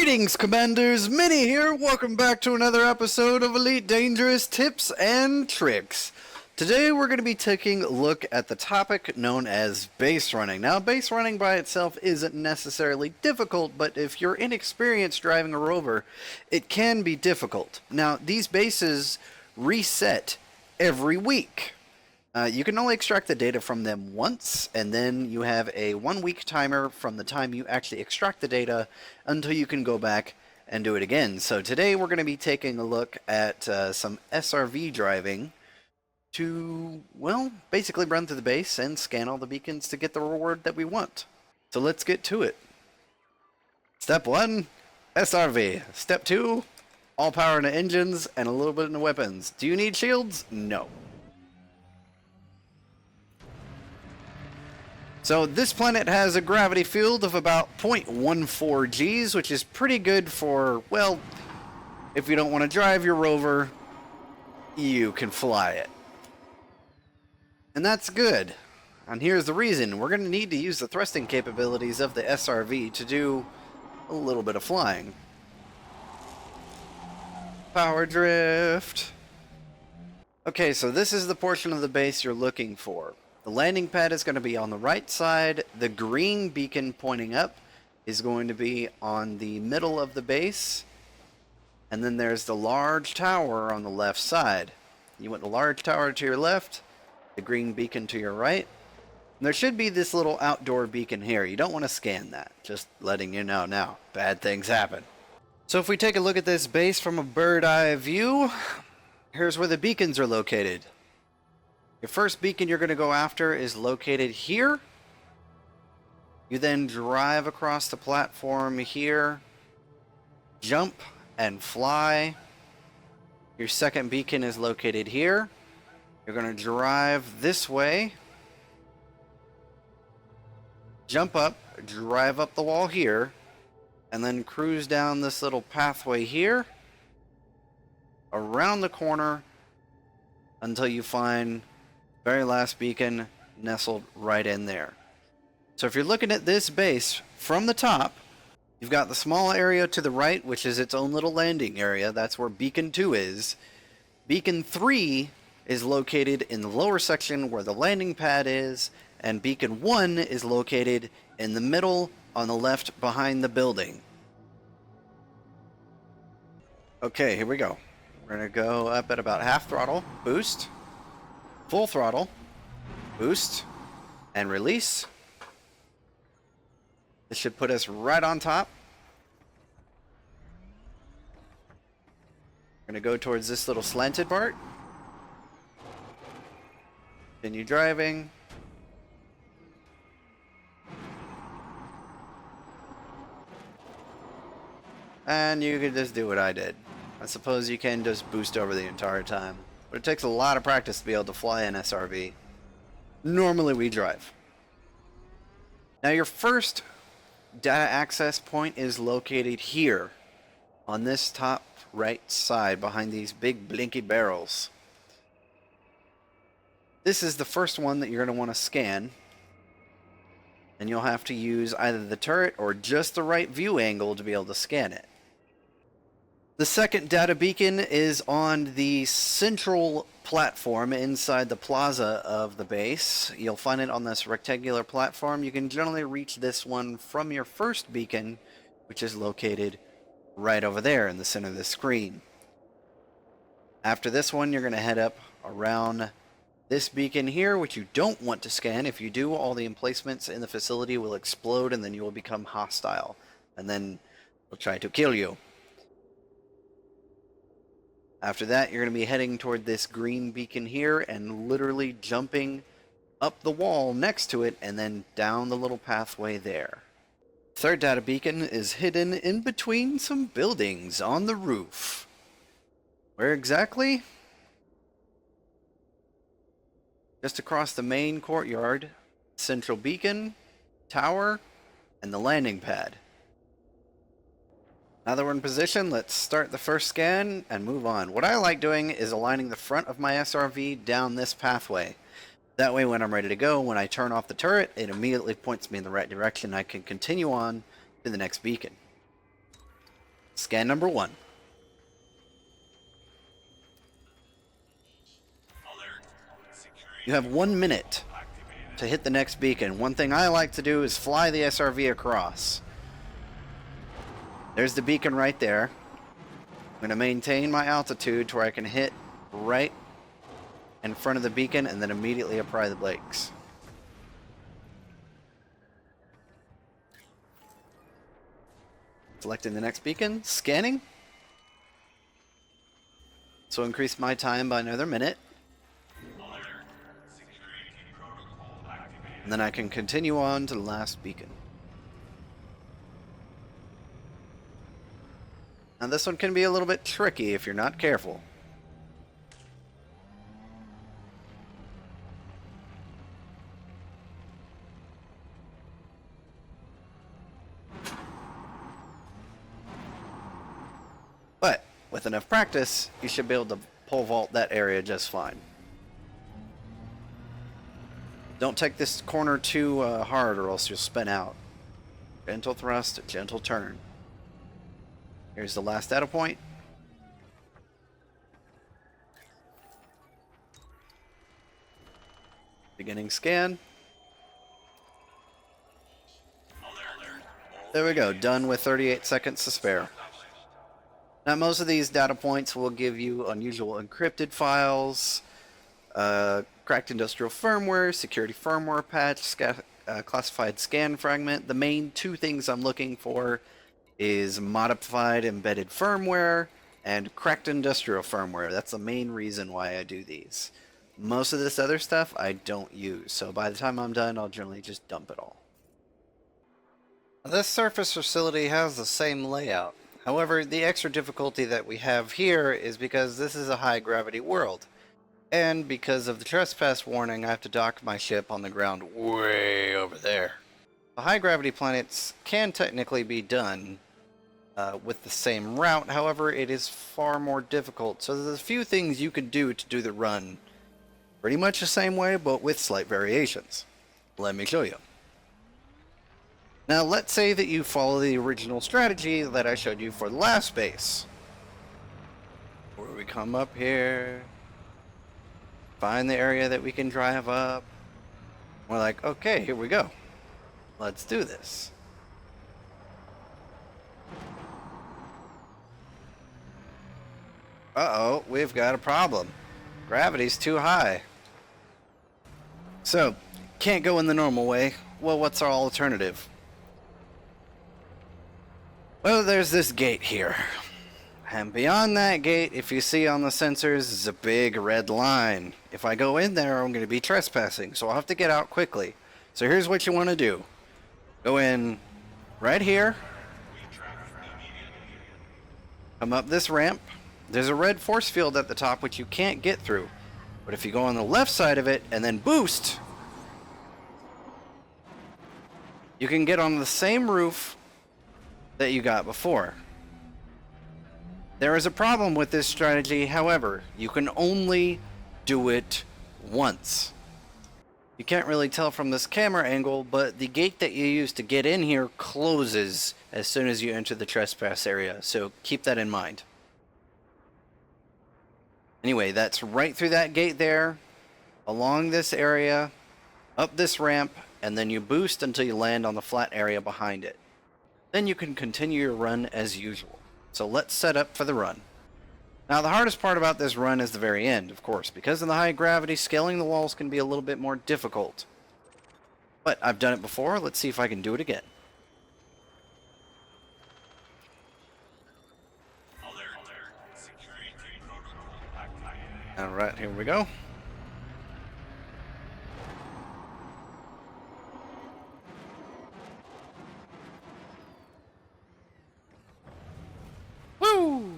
Greetings, Commanders! Mini here! Welcome back to another episode of Elite Dangerous Tips and Tricks. Today we're going to be taking a look at the topic known as base running. Now, base running by itself isn't necessarily difficult, but if you're inexperienced driving a rover, it can be difficult. Now, these bases reset every week. You can only extract the data from them once, and then you have a 1-week timer from the time you actually extract the data until you can go back and do it again. So today we're going to be taking a look at some SRV driving to, well, basically run through the base and scan all the beacons to get the reward that we want. So let's get to it. Step 1, SRV. Step 2, all power into engines and a little bit into weapons. Do you need shields? No. So this planet has a gravity field of about 0.14 Gs, which is pretty good for, well, if you don't want to drive your rover, you can fly it. And that's good. And here's the reason. We're going to need to use the thrusting capabilities of the SRV to do a little bit of flying. Power drift. Okay, so this is the portion of the base you're looking for. The landing pad is going to be on the right side. The green beacon pointing up is going to be on the middle of the base. And then there's the large tower on the left side. You want the large tower to your left, the green beacon to your right. And there should be this little outdoor beacon here. You don't want to scan that. Just letting you know now. Bad things happen. So if we take a look at this base from a bird's eye view, here's where the beacons are located. Your first beacon you're going to go after is located here. You then drive across the platform here, jump and fly. Your second beacon is located here. You're going to drive this way, jump up, drive up the wall here, and then cruise down this little pathway here, around the corner, until you find very last beacon nestled right in there. So if you're looking at this base from the top, you've got the small area to the right, which is its own little landing area. That's where beacon 2 is. Beacon 3 is located in the lower section where the landing pad is, and beacon 1 is located in the middle on the left behind the building. Okay, here we go. We're going to go up at about half throttle, boost, full throttle, boost, and release. This should put us right on top. We're going to go towards this little slanted part. Continue driving. And you can just do what I did. I suppose you can just boost over the entire time. But it takes a lot of practice to be able to fly an SRV. Normally we drive. Now your first data access point is located here on this top right side behind these big blinky barrels. This is the first one that you're going to want to scan. And you'll have to use either the turret or just the right view angle to be able to scan it. The second data beacon is on the central platform inside the plaza of the base. You'll find it on this rectangular platform. You can generally reach this one from your first beacon, which is located right over there in the center of the screen. After this one, you're going to head up around this beacon here, which you don't want to scan. If you do, all the emplacements in the facility will explode and then you will become hostile. And then they'll try to kill you. After that, you're going to be heading toward this green beacon here and literally jumping up the wall next to it and then down the little pathway there. Third data beacon is hidden in between some buildings on the roof. Where exactly? Just across the main courtyard, central beacon, tower, and the landing pad. Now that we're in position, let's start the first scan and move on. What I like doing is aligning the front of my SRV down this pathway. That way when I'm ready to go, when I turn off the turret, it immediately points me in the right direction. I can continue on to the next beacon. Scan number 1. You have 1 minute to hit the next beacon. One thing I like to do is fly the SRV across. There's the beacon right there. I'm going to maintain my altitude to where I can hit right in front of the beacon and then immediately apply the brakes. Selecting the next beacon, scanning. So increase my time by another minute. And then I can continue on to the last beacon. Now this one can be a little bit tricky if you're not careful. But with enough practice, you should be able to pole vault that area just fine. Don't take this corner too hard or else you'll spin out. Gentle thrust, gentle turn. Here's the last data point. Beginning scan. There we go, done with 38 seconds to spare. Now most of these data points will give you unusual encrypted files, cracked industrial firmware, security firmware patch, classified scan fragment. The main two things I'm looking for is modified embedded firmware and cracked industrial firmware. That's the main reason why I do these. Most of this other stuff I don't use, so by the time I'm done, I'll generally just dump it all. This surface facility has the same layout. However, the extra difficulty that we have here is because this is a high gravity world. And because of the trespass warning, I have to dock my ship on the ground way over there. The high gravity planets can technically be done with the same route, however, it is far more difficult. So there's a few things you can do to do the run pretty much the same way, but with slight variations. Let me show you. Now, let's say that you follow the original strategy that I showed you for the last base. Where we come up here, find the area that we can drive up. We're like, okay, here we go. Let's do this. Uh-oh, we've got a problem. Gravity's too high. So, can't go in the normal way. Well, what's our alternative? Well, there's this gate here. And beyond that gate, if you see on the sensors, is a big red line. If I go in there, I'm going to be trespassing, so I'll have to get out quickly. So here's what you want to do. Go in right here. Come up this ramp. There's a red force field at the top which you can't get through. But if you go on the left side of it and then boost, you can get on the same roof that you got before. There is a problem with this strategy, however, you can only do it once. You can't really tell from this camera angle, but the gate that you use to get in here closes as soon as you enter the trespass area, so keep that in mind. Anyway, that's right through that gate there, along this area, up this ramp, and then you boost until you land on the flat area behind it. Then you can continue your run as usual. So let's set up for the run. Now the hardest part about this run is the very end, of course. Because of the high gravity, scaling the walls can be a little bit more difficult. But I've done it before, let's see if I can do it again. Alright, here we go. Woo!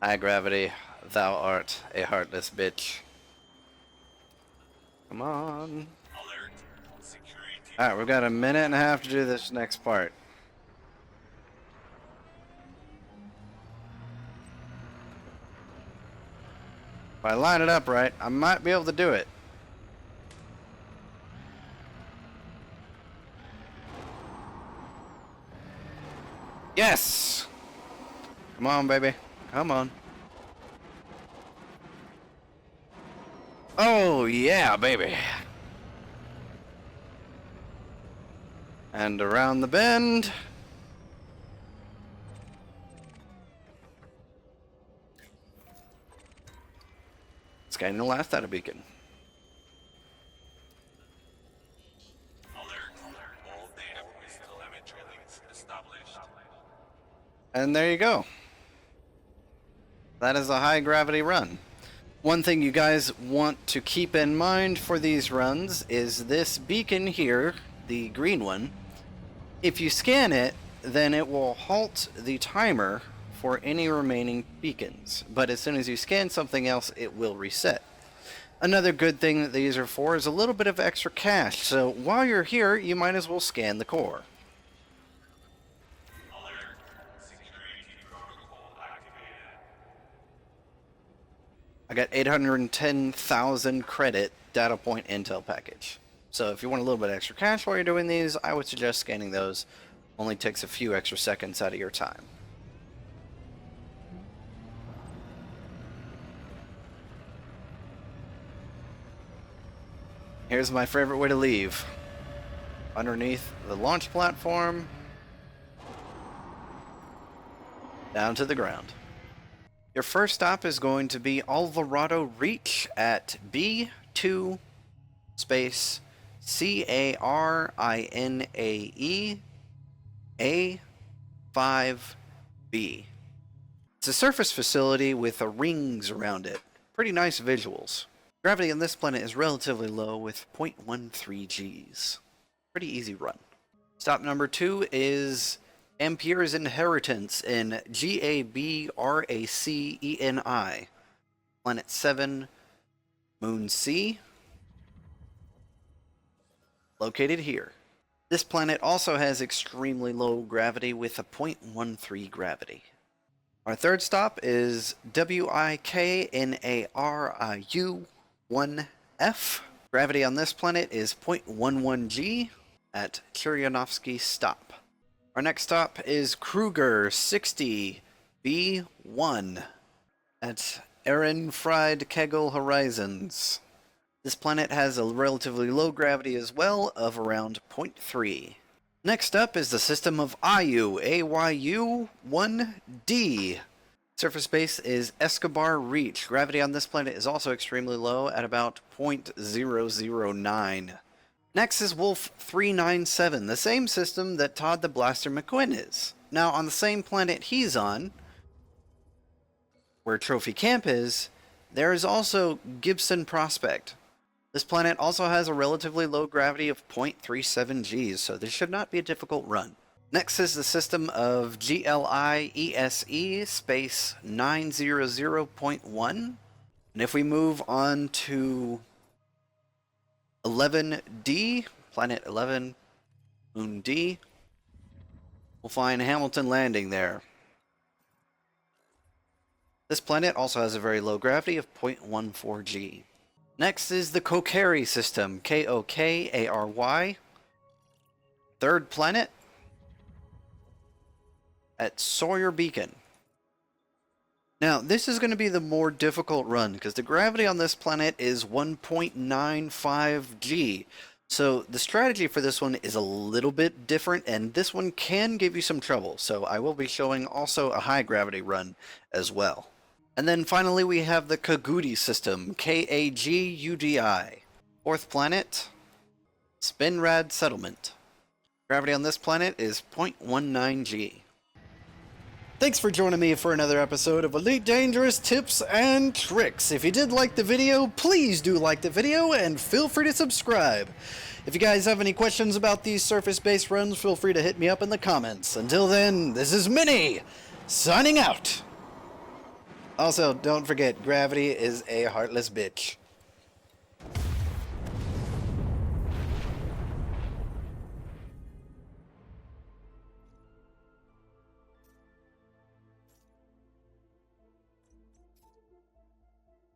High gravity, thou art a heartless bitch. Come on. Alright, we've got a minute and a half to do this next part. If I line it up right, I might be able to do it. Yes! Come on, baby. Come on. Oh, yeah, baby. And around the bend. Scanning the last data beacon. And there you go. That is a high gravity run. One thing you guys want to keep in mind for these runs is this beacon here, the green one. If you scan it, then it will halt the timer for any remaining beacons. But as soon as you scan something else, it will reset. Another good thing that these are for is a little bit of extra cash. So while you're here, you might as well scan the core. I got 810,000 credit data point intel package. So if you want a little bit extra cash while you're doing these, I would suggest scanning those. Only takes a few extra seconds out of your time. Here's my favorite way to leave. Underneath the launch platform. Down to the ground. Your first stop is going to be Alvarado Reach at B2 space CARINAE A5B. It's a surface facility with rings around it. Pretty nice visuals. Gravity on this planet is relatively low with 0.13 Gs. Pretty easy run. Stop number 2 is AMPERE'S Inheritance in GABRACENI. Planet 7, Moon C. Located here. This planet also has extremely low gravity with a 0.13 gravity. Our third stop is WIKNARIU 1F. Gravity on this planet is 0.11 G at CHERANOVSKY stop. Our next stop is KRUGER 60 B1 at EHRENFRIED KEGEL horizons. This planet has a relatively low gravity as well of around 0.3. Next up is the system of AYU 1D. Surface base is ESCOBAR Reach. Gravity on this planet is also extremely low at about 0.009. Next is Wolf 397, the same system that Todd the Blaster McQuinn is. Now, on the same planet he's on, where Trophy Camp is, there is also GIBSON Prospect. This planet also has a relatively low gravity of 0.37 Gs, so this should not be a difficult run. Next is the system of GLIESE space 900.1. And if we move on to 11D, planet 11, Moon D, we'll find Hamilton Landing there. This planet also has a very low gravity of 0.14 G. Next is the KOKARY system, KOKARY. Third planet at SAWYER Beacon. Now, this is going to be the more difficult run, because the gravity on this planet is 1.95 G. So the strategy for this one is a little bit different, and this one can give you some trouble. So I will be showing also a high gravity run as well. And then finally we have the KAGUDI system, KAGUDI. Fourth planet, SPINRAD settlement. Gravity on this planet is 0.19 G. Thanks for joining me for another episode of Elite Dangerous Tips and Tricks. If you did like the video, please do like the video and feel free to subscribe. If you guys have any questions about these surface-based runs, feel free to hit me up in the comments. Until then, this is Minnie, signing out. Also, don't forget, gravity is a heartless bitch.